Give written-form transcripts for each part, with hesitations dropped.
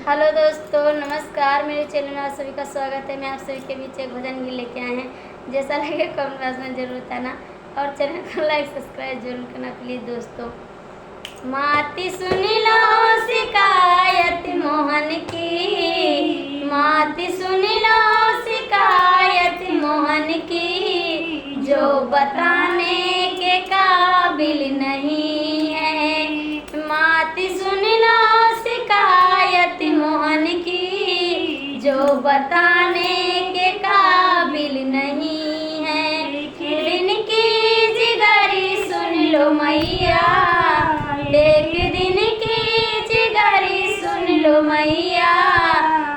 Hello दोस्तों, नमस्कार। मेरे चैनल में आप सभी का स्वागत है। मैं आप सभी के बीच एक भजन गीत लेके आए हैं। जैसा लगे कमेंट बॉक्स में जरूर बताना और चैनल को लाइक सब्सक्राइब जरूर करना प्लीज़ दोस्तों। माती सुन लो शिकायत मोहन की, माती सुन लो शिकायत मोहन की, जो बताने के काबिल नहीं है। माती सुन लो शिकायत मोहन की, जो बताने के काबिल नहीं है। दिन की जिगरी सुन लो मैया, एक दिन की जिगरी सुन लो मैया,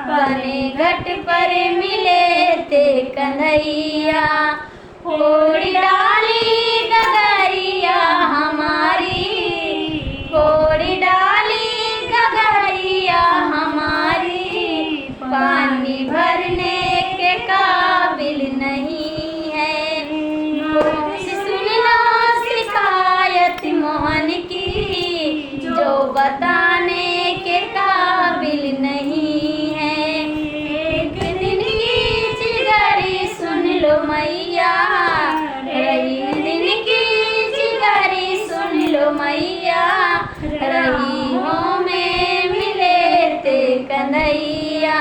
बने घट पर मिले थे कन्हैया। फोड़ डाली गगरिया हमारी, फोड़ डाली गगरिया हमारी, पानी भरने के काबिल नहीं है। सुन लो शिकायत मोहन की, जो बताने के काबिल नहीं है। एक दिन की जिगरी सुन लो मैया, रही दिन की जिगरी सुन लो मैया, रही हो में मिले थे कन्हैया।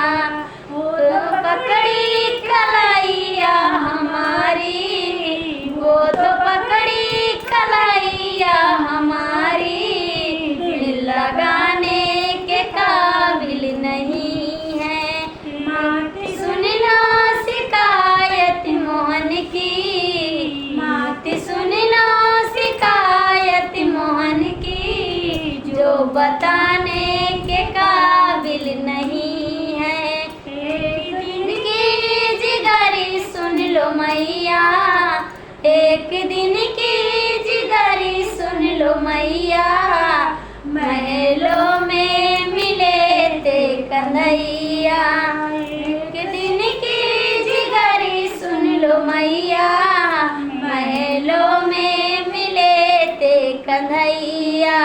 वो तो पकड़ी कलैया हमारी, वो तो पकड़ी कलैया हमारी, दिल लगाने के काबिल नहीं है। माती सुन लो शिकायत मोहन की, माती सुन लो शिकायत मोहन की, जो बताने के काबिल नहीं है। एक दिन की जिगरी सुन लो मैया, एक दिन की जिगरी सुन लो मैया, महलों में मिले थे कन्हैया। एक दिन की जिगरी सुन लो मैया, महलों में मिले थे कन्हैया।